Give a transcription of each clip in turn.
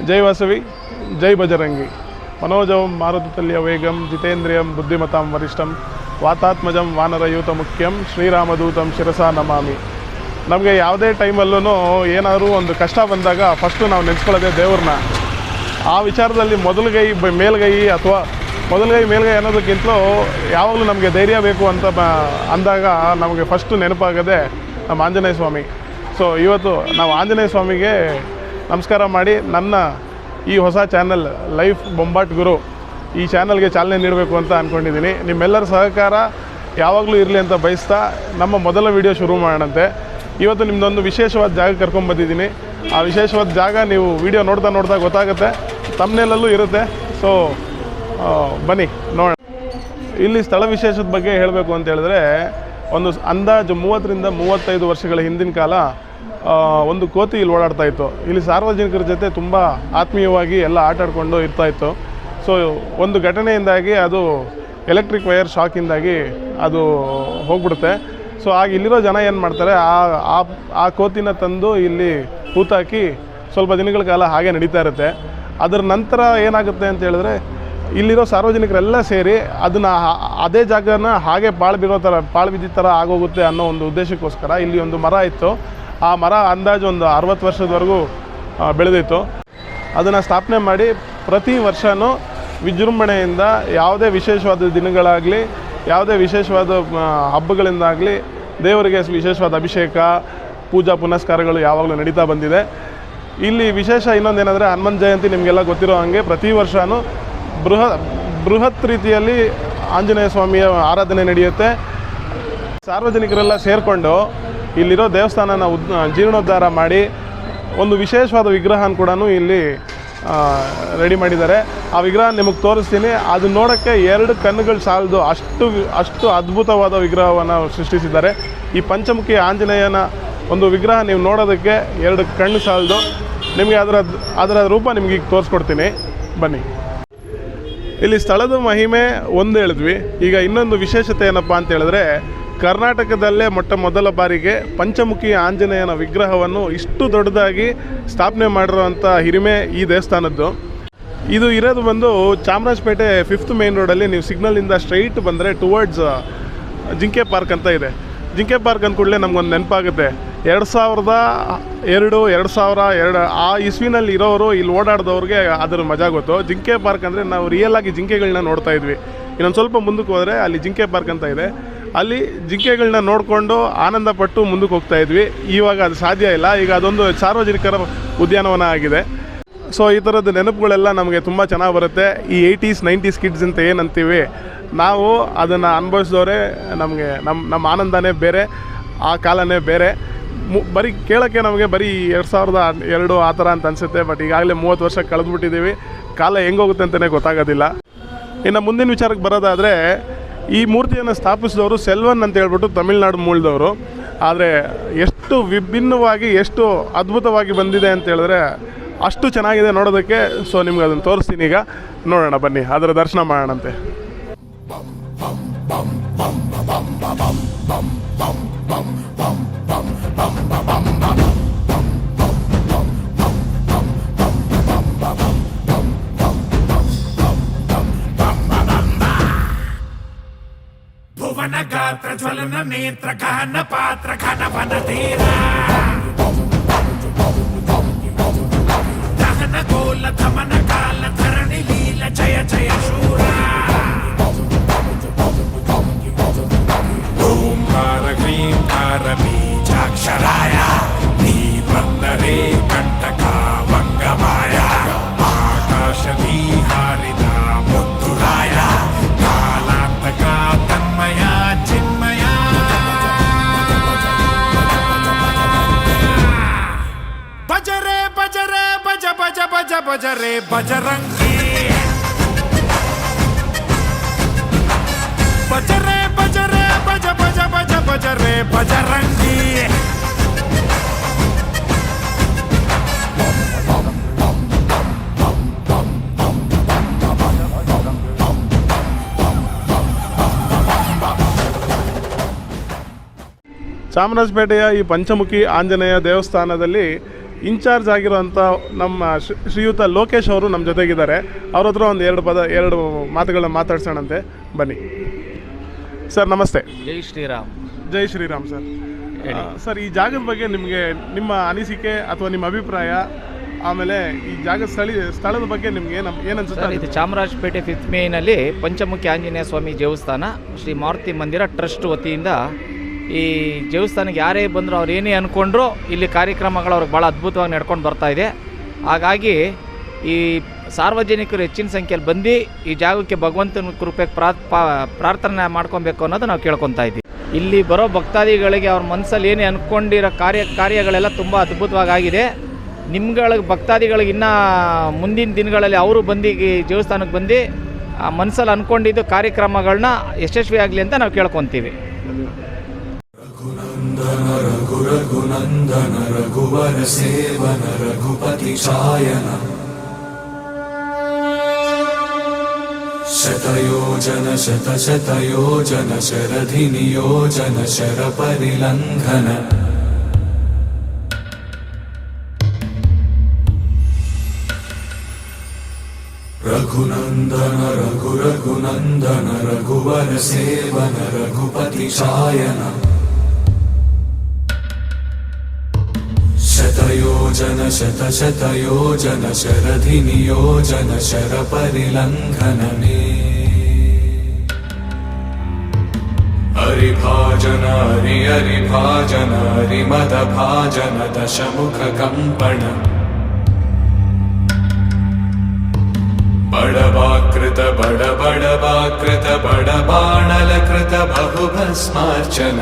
ಜೈ ವಾಸವಿ ಜೈ ಬಜರಂಗಿ. ಮನೋಜವಂ ಮಾರುತತುಲ್ಯ ವೇಗಂ ಜಿತೇಂದ್ರಿಯಂ ಬುದ್ಧಿಮತಾಂ ವರಿಷ್ಠಂ ವಾತಾತ್ಮಜಂ ವಾನರಯೂತ ಮುಖ್ಯಂ ಶ್ರೀರಾಮದೂತಂ ಶಿರಸಾ ನಮಾಮಿ. ನಮಗೆ ಯಾವುದೇ ಟೈಮಲ್ಲೂ ಏನಾದರೂ ಒಂದು ಕಷ್ಟ ಬಂದಾಗ ಫಸ್ಟು ನಾವು ನೆನೆಸ್ಕೊಳ್ಳೋದೇ ದೇವ್ರನ್ನ. ಆ ವಿಚಾರದಲ್ಲಿ ಮೊದಲಗೈ ಮೇಲ್ಗೈ ಅಥವಾ ಮೊದಲಗೈ ಮೇಲ್ಗೈ ಅನ್ನೋದಕ್ಕಿಂತಲೂ ಯಾವಾಗಲೂ ನಮಗೆ ಧೈರ್ಯ ಬೇಕು ಅಂತ ಅಂದಾಗ ನಮಗೆ ಫಸ್ಟು ನೆನಪಾಗೋದೇ ನಮ್ಮ ಆಂಜನೇಯ ಸ್ವಾಮಿ. ಸೊ ಇವತ್ತು ನಾವು ಆಂಜನೇಯ ಸ್ವಾಮಿಗೆ ನಮಸ್ಕಾರ ಮಾಡಿ ನನ್ನ ಈ ಹೊಸ ಚಾನಲ್ ಲೈಫ್ ಬೊಂಬಾಟ್ ಗುರು ಈ ಚಾನಲ್ಗೆ ಚಾಲನೆ ನೀಡಬೇಕು ಅಂತ ಅಂದ್ಕೊಂಡಿದ್ದೀನಿ. ನಿಮ್ಮೆಲ್ಲರ ಸಹಕಾರ ಯಾವಾಗಲೂ ಇರಲಿ ಅಂತ ಬಯಸ್ತಾ ನಮ್ಮ ಮೊದಲ ವಿಡಿಯೋ ಶುರು ಮಾಡೋಣಂತೆ. ಇವತ್ತು ನಿಮ್ಮದೊಂದು ವಿಶೇಷವಾದ ಜಾಗ ಕರ್ಕೊಂಡ್ಬಂದಿದ್ದೀನಿ. ಆ ವಿಶೇಷವಾದ ಜಾಗ ನೀವು ವಿಡಿಯೋ ನೋಡ್ತಾ ಗೊತ್ತಾಗುತ್ತೆ, ತಮ್ನೇಲಲ್ಲೂ ಇರುತ್ತೆ. ಸೊ ಬನ್ನಿ ನೋಡೋಣ. ಇಲ್ಲಿ ಸ್ಥಳ ವಿಶೇಷದ ಬಗ್ಗೆ ಹೇಳಬೇಕು ಅಂತ ಹೇಳಿದ್ರೆ, ಒಂದು ಅಂದಾಜು 30ರಿಂದ 35 ವರ್ಷಗಳ ಹಿಂದಿನ ಕಾಲ ಒಂದು ಕೋತಿ ಇಲ್ಲಿ ಓಡಾಡ್ತಾ ಇತ್ತು. ಇಲ್ಲಿ ಸಾರ್ವಜನಿಕರ ಜೊತೆ ತುಂಬ ಆತ್ಮೀಯವಾಗಿ ಎಲ್ಲ ಆಟಾಡಿಕೊಂಡು ಇರ್ತಾಯಿತ್ತು. ಸೊ ಒಂದು ಘಟನೆಯಿಂದಾಗಿ ಅದು ಎಲೆಕ್ಟ್ರಿಕ್ ವೈರ್ ಶಾಕಿಂದಾಗಿ ಅದು ಹೋಗ್ಬಿಡುತ್ತೆ. ಸೊ ಆಗ ಇಲ್ಲಿರೋ ಜನ ಏನು ಮಾಡ್ತಾರೆ, ಆ ಕೋತಿನ ತಂದು ಇಲ್ಲಿ ಹೂತಾಕಿ ಸ್ವಲ್ಪ ದಿನಗಳ ಕಾಲ ಹಾಗೆ ನಡೀತಾ ಇರುತ್ತೆ. ಅದರ ನಂತರ ಏನಾಗುತ್ತೆ ಅಂತ ಹೇಳಿದ್ರೆ, ಇಲ್ಲಿರೋ ಸಾರ್ವಜನಿಕರೆಲ್ಲ ಸೇರಿ ಅದನ್ನು ಅದೇ ಜಾಗನ ಹಾಗೆ ಪಾಳು ಬಿದ್ದ ಥರ ಆಗೋಗುತ್ತೆ ಅನ್ನೋ ಒಂದು ಉದ್ದೇಶಕ್ಕೋಸ್ಕರ ಇಲ್ಲಿ ಒಂದು ಮರ ಇತ್ತು. ಆ ಮರ ಅಂದಾಜು ಒಂದು 60 ವರ್ಷದವರೆಗೂ ಬೆಳೆದಿತ್ತು. ಅದನ್ನು ಸ್ಥಾಪನೆ ಮಾಡಿ ಪ್ರತಿ ವರ್ಷವೂ ವಿಜೃಂಭಣೆಯಿಂದ ಯಾವುದೇ ವಿಶೇಷವಾದ ದಿನಗಳಾಗಲಿ, ಯಾವುದೇ ವಿಶೇಷವಾದ ಹಬ್ಬಗಳಿಂದಾಗಲಿ ದೇವರಿಗೆ ವಿಶೇಷವಾದ ಅಭಿಷೇಕ, ಪೂಜಾ ಪುನಸ್ಕಾರಗಳು ಯಾವಾಗಲೂ ನಡೀತಾ ಬಂದಿದೆ. ಇಲ್ಲಿ ವಿಶೇಷ ಇನ್ನೊಂದೇನೆಂದರೆ, ಹನುಮಂತ ಜಯಂತಿ ನಿಮಗೆಲ್ಲ ಗೊತ್ತಿರೋ ಹಾಗೆ ಪ್ರತಿ ವರ್ಷವೂ ಬೃಹತ್ ರೀತಿಯಲ್ಲಿ ಆಂಜನೇಯ ಸ್ವಾಮಿಯ ಆರಾಧನೆ ನಡೆಯುತ್ತೆ. ಸಾರ್ವಜನಿಕರೆಲ್ಲ ಸೇರಿಕೊಂಡು ಇಲ್ಲಿರೋ ದೇವಸ್ಥಾನನ ಜೀರ್ಣೋದ್ಧಾರ ಮಾಡಿ ಒಂದು ವಿಶೇಷವಾದ ವಿಗ್ರಹನ ಕೂಡ ಇಲ್ಲಿ ರೆಡಿ ಮಾಡಿದ್ದಾರೆ. ಆ ವಿಗ್ರಹ ನಿಮಗೆ ತೋರಿಸ್ತೀನಿ. ಅದು ನೋಡೋಕ್ಕೆ 2 ಕಣ್ಣುಗಳು ಸಾಲದು ಅಷ್ಟು ಅದ್ಭುತವಾದ ವಿಗ್ರಹವನ್ನು ಸೃಷ್ಟಿಸಿದ್ದಾರೆ. ಈ ಪಂಚಮುಖಿ ಆಂಜನೇಯನ ಒಂದು ವಿಗ್ರಹ ನೀವು ನೋಡೋದಕ್ಕೆ 2 ಕಣ್ಣು ಸಾಲದು. ನಿಮಗೆ ಅದರ ರೂಪ ನಿಮಗೆ ಈಗ ತೋರಿಸ್ಕೊಡ್ತೀನಿ, ಬನ್ನಿ. ಇಲ್ಲಿ ಸ್ಥಳದ ಮಹಿಮೆ ಒಂದು ಹೇಳಿದ್ವಿ. ಈಗ ಇನ್ನೊಂದು ವಿಶೇಷತೆ ಏನಪ್ಪ ಅಂತ ಹೇಳಿದ್ರೆ, ಕರ್ನಾಟಕದಲ್ಲೇ ಮೊದಲ ಬಾರಿಗೆ ಪಂಚಮುಖಿ ಆಂಜನೇಯನ ವಿಗ್ರಹವನ್ನು ಇಷ್ಟು ದೊಡ್ಡದಾಗಿ ಸ್ಥಾಪನೆ ಮಾಡಿರುವಂಥ ಹಿರಿಮೆ ಈ ದೇವಸ್ಥಾನದ್ದು. ಇದು ಇರೋದು ಬಂದು ಚಾಮರಾಜಪೇಟೆ 5th ಮೇನ್ ರೋಡಲ್ಲಿ. ನೀವು ಸಿಗ್ನಲಿಂದ ಸ್ಟ್ರೈಟ್ ಬಂದರೆ ಟುವರ್ಡ್ಸ್ ಜಿಂಕೆ ಪಾರ್ಕ್ ಅಂತ ಇದೆ. ಜಿಂಕೆ ಪಾರ್ಕ್ ಅಂದ ಕೂಡಲೇ ನಮಗೊಂದು ನೆನಪಾಗುತ್ತೆ, 2002 ಆ ಇಸ್ವಿನಲ್ಲಿ ಇರೋರು ಇಲ್ಲಿ ಓಡಾಡಿದವ್ರಿಗೆ ಅದರ ಮಜಾ ಗೊತ್ತು. ಜಿಂಕೆ ಪಾರ್ಕ್ ಅಂದರೆ ನಾವು ರಿಯಲ್ ಆಗಿ ಜಿಂಕೆಗಳನ್ನ ನೋಡ್ತಾ ಇದ್ವಿ. ಇನ್ನೊಂದು ಸ್ವಲ್ಪ ಮುಂದಕ್ಕೆ ಹೋದರೆ ಅಲ್ಲಿ ಜಿಂಕೆ ಪಾರ್ಕ್ ಅಂತ ಇದೆ. ಅಲ್ಲಿ ಜಿಂಕೆಗಳನ್ನ ನೋಡಿಕೊಂಡು ಆನಂದಪಟ್ಟು ಮುಂದಕ್ಕೆ ಹೋಗ್ತಾ ಇದ್ವಿ. ಇವಾಗ ಅದು ಸಾಧ್ಯ ಇಲ್ಲ. ಈಗ ಅದೊಂದು ಸಾರ್ವಜನಿಕರ ಉದ್ಯಾನವನ ಆಗಿದೆ. ಸೊ ಈ ಥರದ ನೆನಪುಗಳೆಲ್ಲ ನಮಗೆ ತುಂಬ ಚೆನ್ನಾಗಿ ಬರುತ್ತೆ. ಈ 80s 90s ಕಿಡ್ಸ್ ಅಂತ ಏನಂತೀವಿ ನಾವು, ಅದನ್ನು ಅನುಭವಿಸಿದವರೇ ನಮಗೆ ನಮ್ಮ ಆನಂದನೇ ಬೇರೆ, ಆ ಕಾಲನೇ ಬೇರೆ. ಬರೀ ಕೇಳೋಕ್ಕೆ ನಮಗೆ ಬರೀ 2002 ಆ ಥರ ಅಂತ ಅನಿಸುತ್ತೆ. ಬಟ್ ಈಗಾಗಲೇ 30 ವರ್ಷ ಕಳೆದುಬಿಟ್ಟಿದ್ದೀವಿ. ಕಾಲ ಹೆಂಗೋಗುತ್ತೆ ಅಂತಲೇ ಗೊತ್ತಾಗೋದಿಲ್ಲ. ಇನ್ನು ಮುಂದಿನ ವಿಚಾರಕ್ಕೆ ಬರೋದಾದರೆ, ಈ ಮೂರ್ತಿಯನ್ನು ಸ್ಥಾಪಿಸಿದವರು ಸೆಲ್ವನ್ ಅಂತ ಹೇಳ್ಬಿಟ್ಟು ತಮಿಳ್ನಾಡು ಮೂಲದವರು. ಆದರೆ ಎಷ್ಟು ವಿಭಿನ್ನವಾಗಿ, ಎಷ್ಟು ಅದ್ಭುತವಾಗಿ ಬಂದಿದೆ ಅಂತ ಹೇಳಿದ್ರೆ ಅಷ್ಟು ಚೆನ್ನಾಗಿದೆ ನೋಡೋದಕ್ಕೆ. ಸೊ ನಿಮ್ಗೆ ಅದನ್ನು ತೋರಿಸ್ತೀನಿ, ಈಗ ನೋಡೋಣ ಬನ್ನಿ, ಅದರ ದರ್ಶನ ಮಾಡೋಣಂತೆ. ಗಾತ್ರ ಜ್ವಲನ ನೇತ್ರ ಘನ ಪಾತ್ರ ಘನ ವನ ತೀರ ದಹನ ಗೋಲ ಧಮನ ಕಾಲ ಧರಣಿ ಲೀಲ ಜಯ ಜಯ ಶೂರ ಓಂಕಾರ ಕ್ರೀಂಕಾರ ಬೀಜಾಕ್ಷರಾಯ ನೀ ಬಂದರೆ ಕಂಟಕ ಭಂಗಮಾಯ ಆಕಾಶದಿ ಹಾರಿದ ಮುತ್ತುರಾಯ ಕಾಲಾಂತಕ ತನ್ಮಯ ಚಿನ್ಮಯ ಬಜರೆ ಬಜರೆ ಬಜ ಬಜ ಬಜ ಬಜರೆ ಬಜರಂಗಿ ಬಜರೆ ಬಜರೆ ಬಜ ಬಜ ಬಜ ಬಜರೆ ಬಜರಂಗಿ ಚಾಮರಾಜಪೇಟೆಯ ಈ ಪಂಚಮುಖಿ ಆಂಜನೇಯ ದೇವಸ್ಥಾನದಲ್ಲಿ ಇನ್ಚಾರ್ಜ್ ಆಗಿರೋಂಥ ನಮ್ಮ ಶ್ರೀಯುತ ಲೋಕೇಶ್ ಅವರು ನಮ್ಮ ಜೊತೆಗಿದ್ದಾರೆ. ಅವ್ರ ಹತ್ರ ಒಂದು ಎರಡು ಮಾತುಗಳನ್ನ ಮಾತಾಡ್ಸೋಣಂತೆ, ಬನ್ನಿ. ಸರ್ ನಮಸ್ತೆ. ಜೈ ಶ್ರೀರಾಮ್. ಜೈ ಶ್ರೀರಾಮ್ ಸರ್. ಸರ್, ಈ ಜಾಗದ ಬಗ್ಗೆ ನಿಮಗೆ ನಿಮ್ಮ ಅನಿಸಿಕೆ ಅಥವಾ ನಿಮ್ಮ ಅಭಿಪ್ರಾಯ, ಆಮೇಲೆ ಈ ಜಾಗದ ಸ್ಥಳದ ಬಗ್ಗೆ ನಿಮ್ಗೆ ಏನನ್ಸುತ್ತೆ? ಸರ್, ಇದು ಚಾಮರಾಜಪೇಟೆ 5th ಮೇನಲ್ಲಿ ಪಂಚಮುಖಿ ಆಂಜನೇಯ ಸ್ವಾಮಿ ದೇವಸ್ಥಾನ, ಶ್ರೀ ಮಾರುತಿ ಮಂದಿರ ಟ್ರಸ್ಟ್ ವತಿಯಿಂದ ಈ ದೇವಸ್ಥಾನಕ್ಕೆ ಯಾರೇ ಬಂದರೂ ಅವ್ರು ಏನೇ ಅಂದ್ಕೊಂಡ್ರು ಇಲ್ಲಿ ಕಾರ್ಯಕ್ರಮಗಳು ಅವ್ರಿಗೆ ಭಾಳ ಅದ್ಭುತವಾಗಿ ನಡ್ಕೊಂಡು ಬರ್ತಾಯಿದೆ. ಹಾಗಾಗಿ ಈ ಸಾರ್ವಜನಿಕರು ಹೆಚ್ಚಿನ ಸಂಖ್ಯೆಯಲ್ಲಿ ಬಂದು ಈ ಜಾಗಕ್ಕೆ ಭಗವಂತನ ಕೃಪೆಗೆ ಪ್ರಾರ್ಥನೆ ಮಾಡ್ಕೊಬೇಕು ಅನ್ನೋದು ನಾವು ಕೇಳ್ಕೊತಾ ಇದ್ದೀವಿ. ಇಲ್ಲಿ ಬರೋ ಭಕ್ತಾದಿಗಳಿಗೆ ಅವ್ರ ಮನಸ್ಸಲ್ಲಿ ಏನೇ ಅಂದ್ಕೊಂಡಿರೋ ಕಾರ್ಯಗಳೆಲ್ಲ ತುಂಬ ಅದ್ಭುತವಾಗಿದೆ. ನಿಮ್ಗಳಿಗೆ ಭಕ್ತಾದಿಗಳಿಗೆ ಇನ್ನೂ ಮುಂದಿನ ದಿನಗಳಲ್ಲಿ ಅವರು ಬಂದು ಈ ದೇವಸ್ಥಾನಕ್ಕೆ ಬಂದು ಮನಸ್ಸಲ್ಲಿ ಅಂದ್ಕೊಂಡಿದ್ದು ಕಾರ್ಯಕ್ರಮಗಳನ್ನ ಯಶಸ್ವಿಯಾಗಲಿ ಅಂತ ನಾವು ಕೇಳ್ಕೊತೀವಿ. ರಘುನಂದನ ರಘುನಂದನ ರಘುವರ ಸೇವನ ರಘುಪತಿ ಛಾಯನ ಶತಯೋಜನ ಶತಶತಯೋಜನ ಶರಧಿ ನಿಯೋಜನ ಶರ ಪರಿಲಂಘನ ರಘುನಂದನ ರಘುನಂದನ ರಘುವರ ಸೇವನ ರಘುಪತಿ ಛಾಯನ ಶತಯೋಜನ ಶತಶತಯೋಜನ ಶರಧಿ ನಿಯೋಜನ ಶರ ಪರಿಲಂಘನನೇ ಹರಿಭಾಜನ ಹರಿಭಾಜನ ಹರಿಮದ ಭಾಜನ ದಶಮುಖ ಕಂಪಣ ಬಡಬಾಕೃತ ಬಡಬಾಕೃತ ಬಡಬಾಣಲಕೃತ ಬಹುಭಸ್ಮಾರ್ಚನ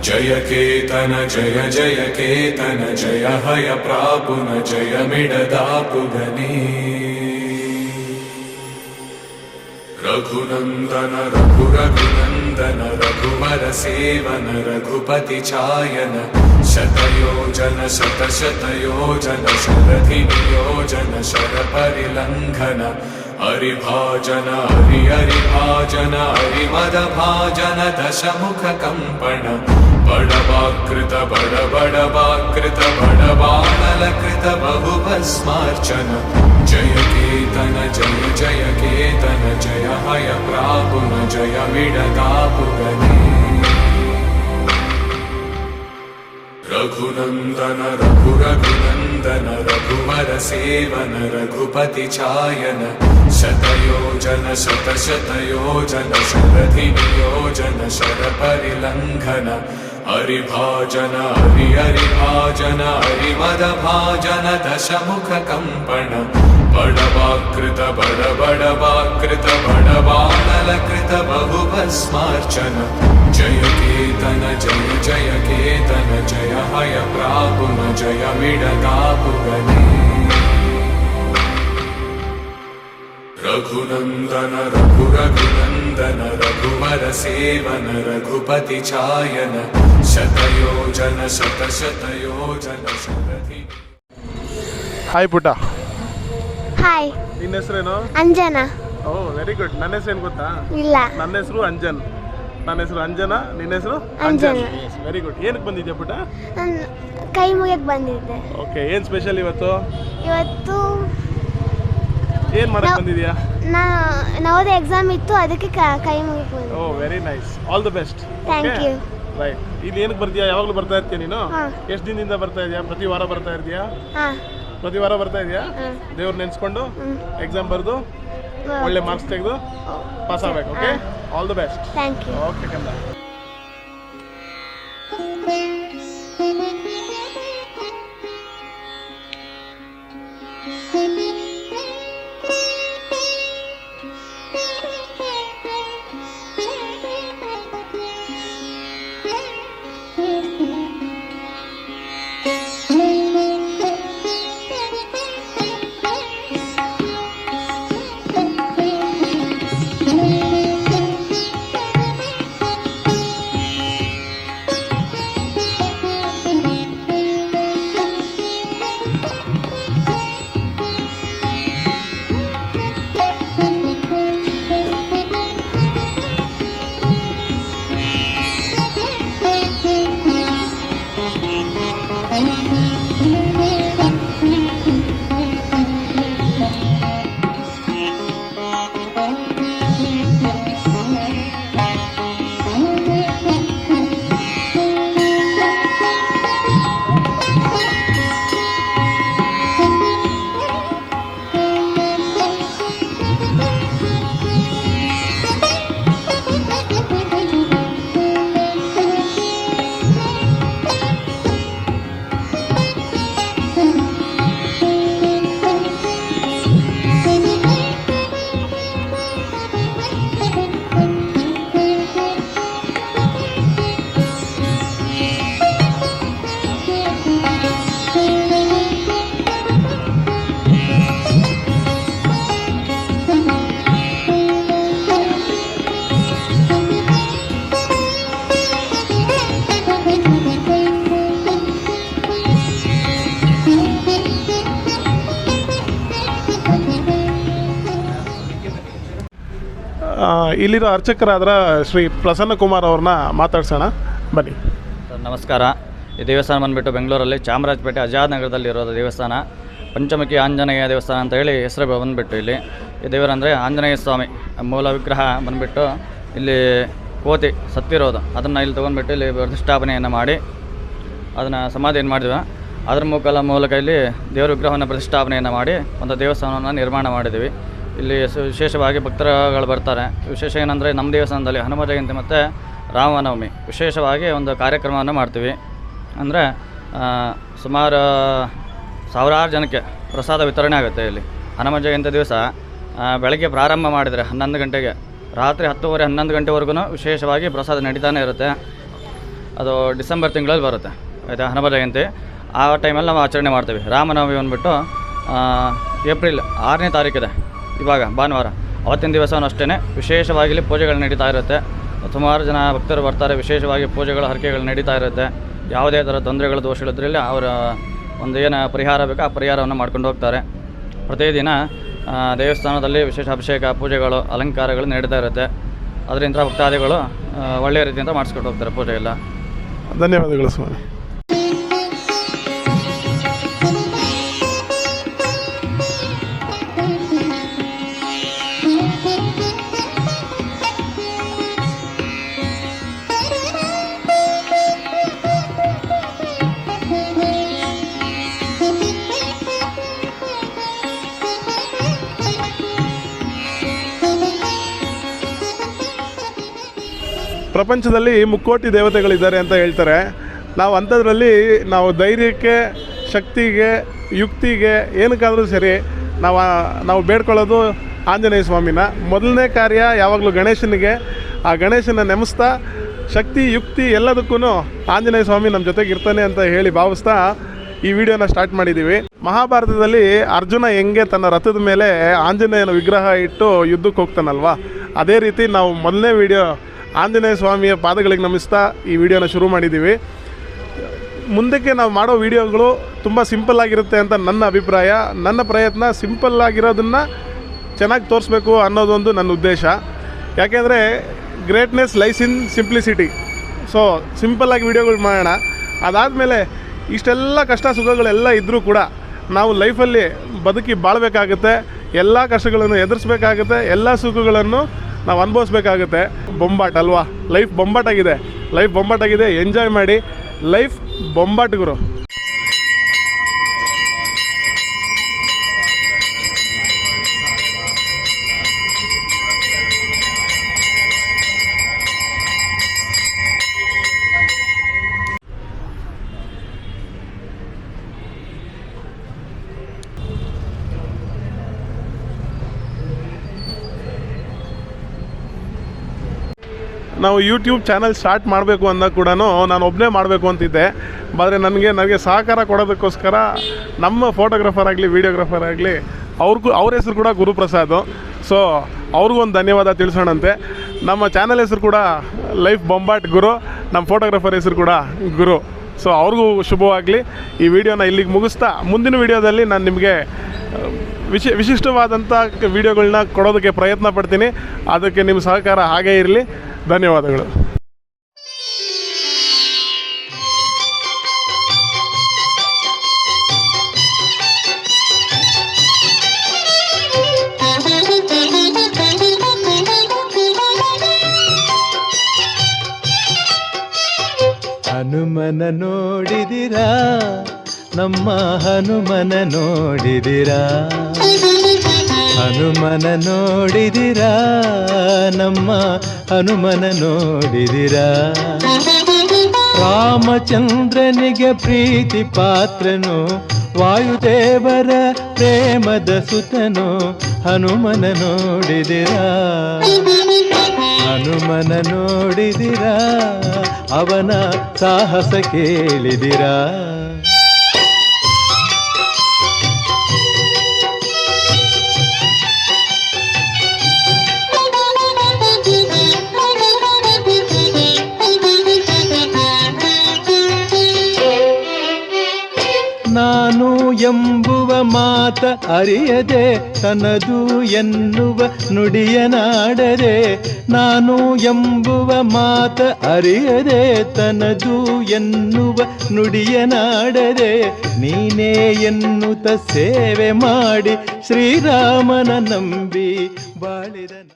ಜಯ ಕೇತನ ಜಯ ಜಯ ಕೇತನ ಜಯ ಹಯ ಪ್ರಾಪುನ ಜಯ ಮಿಡದಾಪುಗನೇ ರಘುನಂದನ ರಘುನಂದನ ರಘುವರ ಸೇವನ ರಘುಪತಿ ಛಾಯನ ಶತಯೋಜನ ಶತಶತಯೋಜನ ಶರಧಿ ನಿಯೋಜನ ಶರ ಪರಿಲಂಘನ ಹರಿಭಾಜನ ಹರಿಭಾಜನ ಹರಿಮದ ಭಾಜನ ದಶಮುಖ ಕಂಪಣ ಬಡಬಾಕೃತ ಬಡಬಾಕೃತ ಬಡಬಾಣಲಕೃತ ಬಹುಭಸ್ಮಾರ್ಚನ ಜಯ ಕೇತನ ಜಯ ಜಯ ಕೇತನ ಜಯ ಹಯ ಪ್ರಾಪುನ ಜಯ ವಿಡದಾಪುಗನೇ ರಘುನಂದನ ರಘುನಂದನ ರಘುವರ ಸೇವನ ರಘುಪತಿ ಛಾಯನ ಶತಯೋಜನ ಶತಶತಯೋಜನ ಶರಧಿ ನಿಯೋಜನ ಶರ ಪರಿಲಂಘನ ಹರಿಭಾಜನ ಹರಿಭಾಜನ ಹರಿಮದ ಭಾಜನ ದಶಮುಖ ಕಂಪಣ ಬಡಬಾಕೃತ ಬಡಬಾಕೃತ ಬಡಬಾಣಲಕೃತ ಬಹುಭಸ್ಮಾರ್ಚನ ಜಯ ಕೇತನ ಜಯ ಜಯ ಕೇತನ ಜಯ ಹಯ ಪ್ರಾಪುನ ಜಯ ವಿಡದಾಪುಗನೇ ರಘುನಂದನ ರಘುನಂದನ ರಘುವರ ಸೇವನ ರಘುಪತಿ ಛಾಯನ ಶತಯೋಜನ ಶತಶತಯೋಜನ ಶರಧಿ. ಹಾಯ್ ಪುಟ್ಟ. ಹಾಯ್, ನಿನ್ನ ಹೆಸರೇನು? ಅಂಜನಾ. ಓ ವೆರಿ ಗುಡ್. ನನ್ನ ಹೆಸರೇನು ಗೊತ್ತಾ? ಇಲ್ಲ. ನನ್ನ ಹೆಸರು ಅಂಜನ್. ನನ್ನ ಹೆಸರು ಅಂಜನಾ, ನಿನ್ನ ಹೆಸರು? ಅಂಜನ್. Very good. ಏನಕ್ಕೆ ಬಂದಿದ್ಯಾ ಪುಟ್ಟ? ನಾನು ಕೈ ಮುಗಿಯಕ್ಕೆ ಬಂದಿದ್ದೆ. ಓಕೆ, ಏನು ಸ್ಪೆಷಲ್ ಇವತ್ತು? ಇವತ್ತು ಏನು ಮಾಡಕ್ಕೆ ಬಂದಿದ್ಯಾ? ನವೋದಯ ಎಕ್ಸಾಮ್ ಇತ್ತು, ಅದಕ್ಕೆ ಕೈ ಮುಗಿಯಕ್ಕೆ ಬಂದೆ. Oh very nice. All the best. Thank you. Right. ಇಲ್ಲಿ ಏನಕ್ಕೆ ಬರ್ತೀಯಾ? ಯಾವಾಗಲೂ ಬರ್ತಾ ಇರ್ತೀಯ ನೀನು? ಹಾಂ. ಎಷ್ಟು ದಿನದಿಂದ ಬರ್ತಾ ಇದೆಯಾ? ಪ್ರತಿ ವಾರ ಬರ್ತಾ ಇರ್ತೀಯಾ? ಹಾಂ. ಪ್ರತಿ ವಾರ ಬರ್ತಾ ಇದೆಯಾ? ದೇವ್ರ ನೆನೆಸ್ಕೊಂಡು ಎಕ್ಸಾಮ್ ಬರೆದು ಒಳ್ಳೆ ಮಾರ್ಕ್ಸ್ ತೆಗೆದು ಪಾಸ್ ಆಗಬೇಕು. Okay, all the best. Thank you. Okay ಕಂದ. ಇಲ್ಲಿರೋ ಅರ್ಚಕರಾದ ಶ್ರೀ ಪ್ರಸನ್ನ ಕುಮಾರ್ ಅವ್ರನ್ನ ಮಾತಾಡ್ಸೋಣ, ಬನ್ನಿ. ಸರ್ ನಮಸ್ಕಾರ. ಈ ದೇವಸ್ಥಾನ ಬಂದುಬಿಟ್ಟು ಬೆಂಗಳೂರಲ್ಲಿ ಚಾಮರಾಜಪೇಟೆ ಆಜಾದ್ ನಗರದಲ್ಲಿರೋ ದೇವಸ್ಥಾನ. ಪಂಚಮುಖಿ ಆಂಜನೇಯ ದೇವಸ್ಥಾನ ಅಂತ ಹೇಳಿ ಹೆಸರು ಬಂದುಬಿಟ್ಟು ಇಲ್ಲಿ ಈ ದೇವರಂದರೆ ಆಂಜನೇಯ ಸ್ವಾಮಿ ಮೂಲ ವಿಗ್ರಹ ಬಂದುಬಿಟ್ಟು ಇಲ್ಲಿ ಕೋತಿ ಸತ್ತಿರೋದು, ಅದನ್ನು ಇಲ್ಲಿ ತೊಗೊಂಡ್ಬಿಟ್ಟು ಇಲ್ಲಿ ಪ್ರತಿಷ್ಠಾಪನೆಯನ್ನು ಮಾಡಿ ಅದನ್ನು ಸಮಾಧಿಯನ್ನು ಮಾಡಿದ್ವಿ. ಅದರ ಮೂಲಕ ಇಲ್ಲಿ ದೇವರ ವಿಗ್ರಹವನ್ನು ಪ್ರತಿಷ್ಠಾಪನೆಯನ್ನು ಮಾಡಿ ಒಂದು ದೇವಸ್ಥಾನವನ್ನು ನಿರ್ಮಾಣ ಮಾಡಿದ್ದೀವಿ. ಇಲ್ಲಿ ವಿಶೇಷವಾಗಿ ಭಕ್ತರುಗಳು ಬರ್ತಾರೆ. ವಿಶೇಷ ಏನಂದರೆ ನಮ್ಮ ದೇವಸ್ಥಾನದಲ್ಲಿ ಹನುಮ ಜಯಂತಿ ಮತ್ತು ರಾಮನವಮಿ ವಿಶೇಷವಾಗಿ ಒಂದು ಕಾರ್ಯಕ್ರಮವನ್ನು ಮಾಡ್ತೀವಿ. ಅಂದರೆ ಸುಮಾರು ಸಾವಿರಾರು ಜನಕ್ಕೆ ಪ್ರಸಾದ ವಿತರಣೆ ಆಗುತ್ತೆ. ಇಲ್ಲಿ ಹನುಮ ಜಯಂತಿ ದಿವಸ ಬೆಳಗ್ಗೆ ಪ್ರಾರಂಭ ಮಾಡಿದರೆ 11 ಗಂಟೆಗೆ ರಾತ್ರಿ 10:30 11 ಗಂಟೆವರೆಗೂ ವಿಶೇಷವಾಗಿ ಪ್ರಸಾದ ನಡೀತಾನೆ ಇರುತ್ತೆ. ಅದು ಡಿಸೆಂಬರ್ ತಿಂಗಳಲ್ಲಿ ಬರುತ್ತೆ ಆಯಿತಾ ಹನುಮ ಜಯಂತಿ. ಆ ಟೈಮಲ್ಲಿ ನಾವು ಆಚರಣೆ ಮಾಡ್ತೀವಿ. ರಾಮನವಮಿ ಬಂದುಬಿಟ್ಟು ಏಪ್ರಿಲ್ 6ನೇ ತಾರೀಕಿದೆ, ಇವಾಗ ಭಾನುವಾರ. ಅವತ್ತಿನ ದಿವಸವೂ ಅಷ್ಟೇ ವಿಶೇಷವಾಗಿ ಇಲ್ಲಿ ಪೂಜೆಗಳು ನಡೀತಾ ಇರುತ್ತೆ. ಸುಮಾರು ಜನ ಭಕ್ತರು ಬರ್ತಾರೆ. ವಿಶೇಷವಾಗಿ ಪೂಜೆಗಳು ಹರಕೆಗಳು ನಡೀತಾ ಇರುತ್ತೆ. ಯಾವುದೇ ಥರ ತೊಂದರೆಗಳು ದೋಷಗಳಿದ್ರಲ್ಲಿ ಅವರ ಒಂದು ಏನು ಪರಿಹಾರ ಬೇಕೋ ಆ ಪರಿಹಾರವನ್ನು ಮಾಡ್ಕೊಂಡು ಹೋಗ್ತಾರೆ. ಪ್ರತಿದಿನ ದೇವಸ್ಥಾನದಲ್ಲಿ ವಿಶೇಷ ಅಭಿಷೇಕ ಪೂಜೆಗಳು ಅಲಂಕಾರಗಳು ನಡೀತಾ ಇರುತ್ತೆ. ಅದರಿಂದ ಭಕ್ತಾದಿಗಳು ಒಳ್ಳೆಯ ರೀತಿಯಿಂದ ಮಾಡಿಸ್ಕೊಂಡು ಹೋಗ್ತಾರೆ ಪೂಜೆ ಎಲ್ಲ. ಧನ್ಯವಾದಗಳು ಸ್ವಾಮಿ. ಪ್ರಪಂಚದಲ್ಲಿ 3 ಕೋಟಿ ದೇವತೆಗಳಿದ್ದಾರೆ ಅಂತ ಹೇಳ್ತಾರೆ. ನಾವು ಅಂಥದ್ರಲ್ಲಿ ನಾವು ಧೈರ್ಯಕ್ಕೆ, ಶಕ್ತಿಗೆ, ಯುಕ್ತಿಗೆ ಏನಕ್ಕಾದರೂ ಸರಿ ನಾವು ಬೇಡ್ಕೊಳ್ಳೋದು ಆಂಜನೇಯ ಸ್ವಾಮಿನ. ಮೊದಲನೇ ಕಾರ್ಯ ಯಾವಾಗಲೂ ಗಣೇಶನಿಗೆ. ಆ ಗಣೇಶನ ನೆನೆಸ್ತಾ ಶಕ್ತಿ ಯುಕ್ತಿ ಎಲ್ಲದಕ್ಕೂ ಆಂಜನೇಯ ಸ್ವಾಮಿ ನಮ್ಮ ಜೊತೆಗೆ ಇರ್ತಾನೆ ಅಂತ ಹೇಳಿ ಭಾವಿಸ್ತಾ ಈ ವಿಡಿಯೋನ ಸ್ಟಾರ್ಟ್ ಮಾಡಿದ್ದೀವಿ. ಮಹಾಭಾರತದಲ್ಲಿ ಅರ್ಜುನ ಹೆಂಗೆ ತನ್ನ ರಥದ ಮೇಲೆ ಆಂಜನೇಯನ ವಿಗ್ರಹ ಇಟ್ಟು ಯುದ್ಧಕ್ಕೆ ಹೋಗ್ತಾನಲ್ವ, ಅದೇ ರೀತಿ ನಾವು ಮೊದಲನೇ ವಿಡಿಯೋ ಆಂಜನೇಯ ಸ್ವಾಮಿಯ ಪಾದಗಳಿಗೆ ನಮಿಸ್ತಾ ಈ ವಿಡಿಯೋನ ಶುರು ಮಾಡಿದ್ದೀವಿ. ಮುಂದಕ್ಕೆ ನಾವು ಮಾಡೋ ವಿಡಿಯೋಗಳು ತುಂಬ ಸಿಂಪಲ್ ಆಗಿರುತ್ತೆ ಅಂತ ನನ್ನ ಅಭಿಪ್ರಾಯ. ನನ್ನ ಪ್ರಯತ್ನ ಸಿಂಪಲ್ ಆಗಿರೋದನ್ನು ಚೆನ್ನಾಗಿ ತೋರಿಸ್ಬೇಕು ಅನ್ನೋದೊಂದು ನನ್ನ ಉದ್ದೇಶ. ಯಾಕೆಂದರೆ ಗ್ರೇಟ್ನೆಸ್ ಲೈಸ್ ಇನ್ ಸಿಂಪ್ಲಿಸಿಟಿ. ಸೊ ಸಿಂಪಲ್ಲಾಗಿ ವಿಡಿಯೋಗಳು ಮಾಡೋಣ. ಅದಾದಮೇಲೆ ಇಷ್ಟೆಲ್ಲ ಕಷ್ಟ ಸುಖಗಳೆಲ್ಲ ಇದ್ದರೂ ಕೂಡ ನಾವು ಲೈಫಲ್ಲಿ ಬದುಕಿ ಬಾಳಬೇಕಾಗುತ್ತೆ. ಎಲ್ಲ ಕಷ್ಟಗಳನ್ನು ಎದುರಿಸ್ಬೇಕಾಗುತ್ತೆ. ಎಲ್ಲ ಸುಖಗಳನ್ನು ನಾವು ಅನುಭವಿಸ್ಬೇಕಾಗುತ್ತೆ. ಬೊಂಬಾಟ್ ಅಲ್ವಾ, ಲೈಫ್ ಬೊಂಬಾಟಾಗಿದೆ. ಎಂಜಾಯ್ ಮಾಡಿ. ಲೈಫ್ ಬೊಂಬಾಟ್ ಗುರು. ನಾವು ಯೂಟ್ಯೂಬ್ ಚಾನಲ್ ಸ್ಟಾರ್ಟ್ ಮಾಡಬೇಕು ಅಂದಾಗ ಕೂಡ ನಾನು ಒಬ್ಬನೇ ಮಾಡಬೇಕು ಅಂತಿದ್ದೆ. ಆದರೆ ನನಗೆ ಸಹಕಾರ ಕೊಡೋದಕ್ಕೋಸ್ಕರ ನಮ್ಮ ಫೋಟೋಗ್ರಾಫರ್ ಆಗಲಿ ವಿಡಿಯೋಗ್ರಾಫರ್ ಆಗಲಿ ಅವ್ರ ಹೆಸರು ಕೂಡ ಗುರುಪ್ರಸಾದ್. ಸೊ ಅವ್ರಿಗೂ ಒಂದು ಧನ್ಯವಾದ ತಿಳಿಸೋಣಂತೆ. ನಮ್ಮ ಚಾನಲ್ ಹೆಸರು ಕೂಡ ಲೈಫ್ ಬೊಂಬಾಟ್ ಗುರು, ನಮ್ಮ ಫೋಟೋಗ್ರಾಫರ್ ಹೆಸರು ಕೂಡ ಗುರು. ಸೊ ಅವ್ರಿಗೂ ಶುಭವಾಗಲಿ. ಈ ವಿಡಿಯೋನ ಇಲ್ಲಿಗೆ ಮುಗಿಸ್ತಾ ಮುಂದಿನ ವಿಡಿಯೋದಲ್ಲಿ ನಾನು ನಿಮಗೆ ವಿಶಿಷ್ಟವಾದಂಥ ವಿಡಿಯೋಗಳನ್ನ ಕೊಡೋದಕ್ಕೆ ಪ್ರಯತ್ನ ಪಡ್ತೀನಿ. ಅದಕ್ಕೆ ನಿಮ್ಮ ಸಹಕಾರ ಹಾಗೇ ಇರಲಿ. ಧನ್ಯವಾದಗಳು. ಹನುಮನ ನೋಡಿದಿರಾ, ನಮ್ಮ ಹನುಮನ ನೋಡಿದಿರಾ? ಹನುಮನ ನೋಡಿದಿರಾ, ನಮ್ಮ ಹನುಮನ ನೋಡಿದಿರಾ? ರಾಮಚಂದ್ರನಿಗೆ ಪ್ರೀತಿ ಪಾತ್ರನು, ವಾಯುದೇವರ ಪ್ರೇಮದ ಸುತನು, ಹನುಮನ ನೋಡಿದಿರಾ? ಹನುಮನ ನೋಡಿದಿರಾ, ಅವನ ಸಾಹಸ ಕೇಳಿದಿರಾ? ನಾನು ಎಂಬುವ ಮಾತ ಅರಿಯದೆ ತನದು ಎನ್ನುವ ನುಡಿಯನಾಡದೆ, ನಾನು ಎಂಬುವ ಮಾತ ಅರಿಯದೆ ತನದು ಎನ್ನುವ ನುಡಿಯನಾಡದೆ, ನೀನೇ ಎನ್ನುತ್ತ ಸೇವೆ ಮಾಡಿ ಶ್ರೀರಾಮನ ನಂಬಿ ಬಾಳಿದ